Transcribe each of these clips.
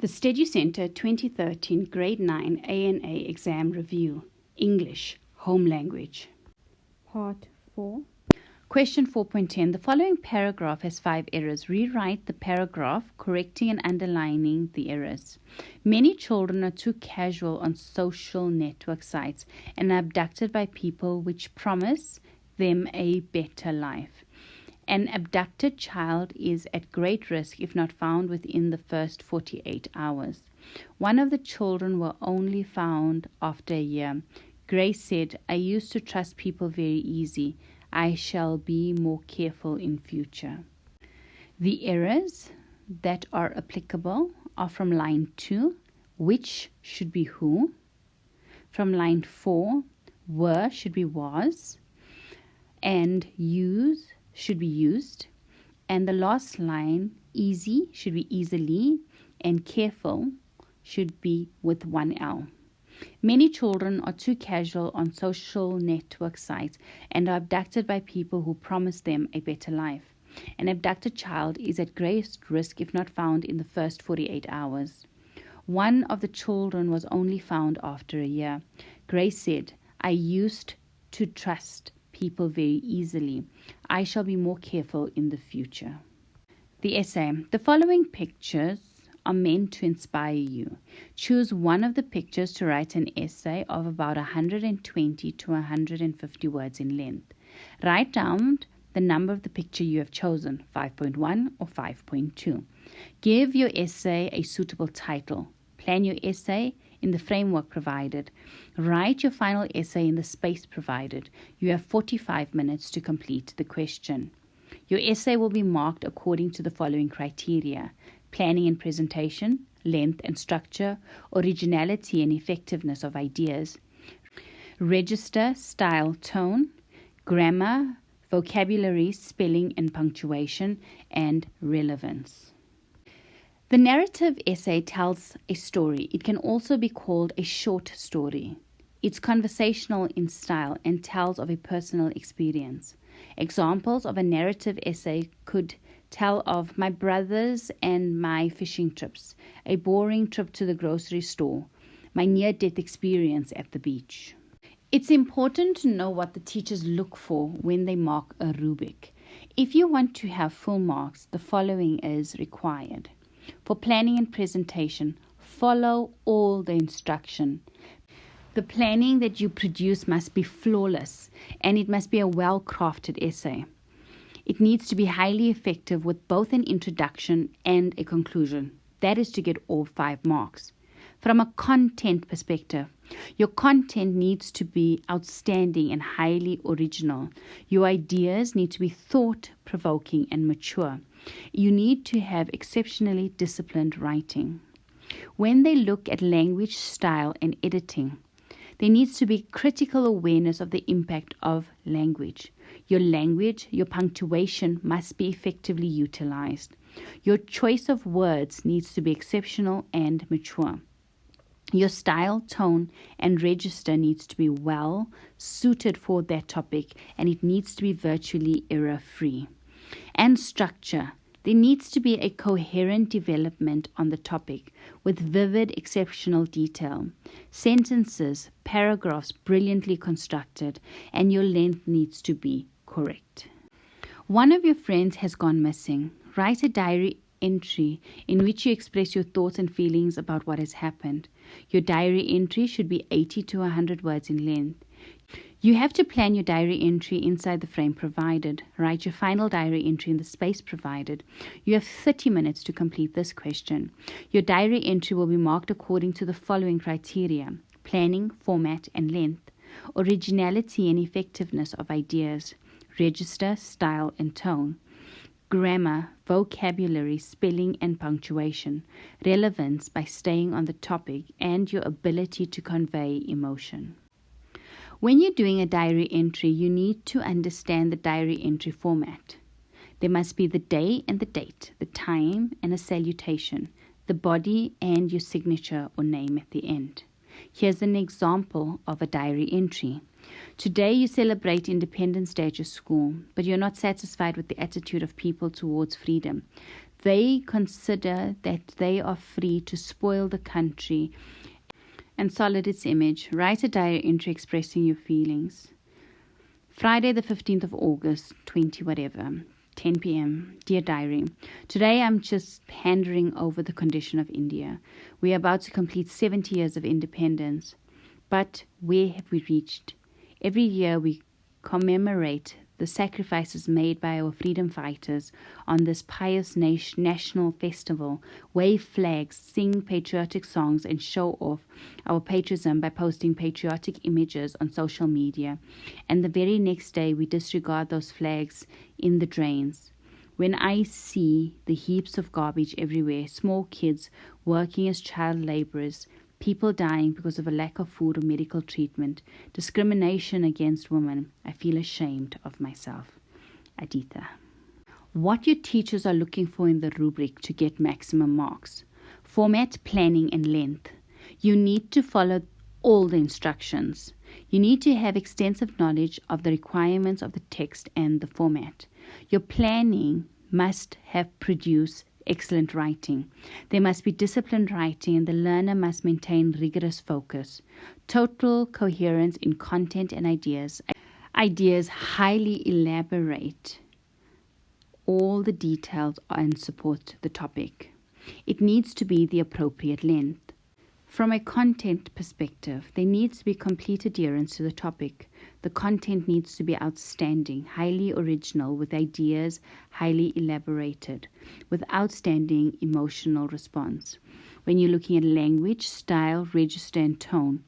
The Steducentre 2013 Grade 9 ANA Exam Review, English, Home Language. Part 4. Question 4.10. The following paragraph has 5 errors. Rewrite the paragraph, correcting and underlining the errors. Many children are too casual on social network sites and are abducted by people which promise them a better life. An abducted child is at great risk if not found within the first 48 hours. One of the children were only found after a year. Grace said, "I used to trust people very easy. I shall be more careful in future." The errors that are applicable are from line 2, which should be who. From line 4, were should be was, and use should be used, and the last line, easy should be easily, and careful should be with one L. Many children are too casual on social network sites and are abducted by people who promise them a better life. An abducted child is at greatest risk if not found in the first 48 hours. One of the children was only found after a year. Grace said, "I used to trust people very easily. I shall be more careful in the future." The essay. The following pictures are meant to inspire you. Choose one of the pictures to write an essay of about 120 to 150 words in length. Write down the number of the picture you have chosen, 5.1 or 5.2. Give your essay a suitable title. Plan your essay in the framework provided. Write your final essay in the space provided. You have 45 minutes to complete the question. Your essay will be marked according to the following criteria: planning and presentation, length and structure, originality and effectiveness of ideas, register, style, tone, grammar, vocabulary, spelling and punctuation, and relevance. The narrative essay tells a story. It can also be called a short story. It's conversational in style and tells of a personal experience. Examples of a narrative essay could tell of my brothers and my fishing trips, a boring trip to the grocery store, my near-death experience at the beach. It's important to know what the teachers look for when they mark a rubric. If you want to have full marks, the following is required. For planning and presentation, follow all the instruction. The planning that you produce must be flawless, and it must be a well-crafted essay. It needs to be highly effective with both an introduction and a conclusion. That is to get all 5 marks. From a content perspective, your content needs to be outstanding and highly original. Your ideas need to be thought-provoking and mature. You need to have exceptionally disciplined writing. When they look at language, style, and editing, there needs to be critical awareness of the impact of language. Your punctuation must be effectively utilized. Your choice of words needs to be exceptional and mature. Your style, tone, and register needs to be well suited for that topic, and it needs to be virtually error-free. And structure. There needs to be a coherent development on the topic with vivid, exceptional detail. Sentences, paragraphs brilliantly constructed, and your length needs to be correct. One of your friends has gone missing. Write a diary entry in which you express your thoughts and feelings about what has happened. Your diary entry should be 80 to 100 words in length. You have to plan your diary entry inside the frame provided. Write your final diary entry in the space provided. You have 30 minutes to complete this question. Your diary entry will be marked according to the following criteria: planning, format, and length, originality and effectiveness of ideas, register, style, and tone, grammar, vocabulary, spelling and punctuation, relevance by staying on the topic, and your ability to convey emotion. When you're doing a diary entry, you need to understand the diary entry format. There must be the day and the date, the time and a salutation, the body and your signature or name at the end. Here's an example of a diary entry. Today you celebrate Independence Day at your school, but you're not satisfied with the attitude of people towards freedom. They consider that they are free to spoil the country and soiled its image. Write a diary entry expressing your feelings. Friday the 15th of August, 20 whatever, 10 p.m. Dear Diary, today I'm just pondering over the condition of India. We are about to complete 70 years of independence. But where have we reached? Every year we commemorate the sacrifices made by our freedom fighters on this pious national festival, wave flags, sing patriotic songs, and show off our patriotism by posting patriotic images on social media. And the very next day we disregard those flags in the drains. When I see the heaps of garbage everywhere, small kids working as child laborers, people dying because of a lack of food or medical treatment, discrimination against women, I feel ashamed of myself. Aditha. What your teachers are looking for in the rubric to get maximum marks. Format, planning, and length. You need to follow all the instructions. You need to have extensive knowledge of the requirements of the text and the format. Your planning must have produced excellent writing. There must be disciplined writing, and the learner must maintain rigorous focus. Total coherence in content and ideas. Ideas highly elaborate all the details and support the topic. It needs to be the appropriate length. From a content perspective, there needs to be complete adherence to the topic. The content needs to be outstanding, highly original, with ideas highly elaborated, with outstanding emotional response. When you're looking at language, style, register, and tone,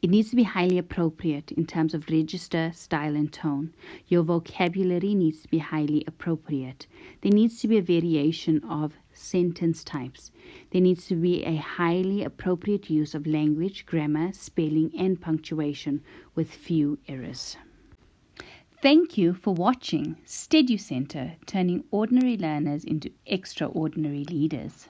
it needs to be highly appropriate in terms of register, style, and tone. Your vocabulary needs to be highly appropriate. There needs to be a variation of sentence types. There needs to be a highly appropriate use of language, grammar, spelling, and punctuation with few errors. Thank you for watching Steducentre, turning ordinary learners into extraordinary leaders.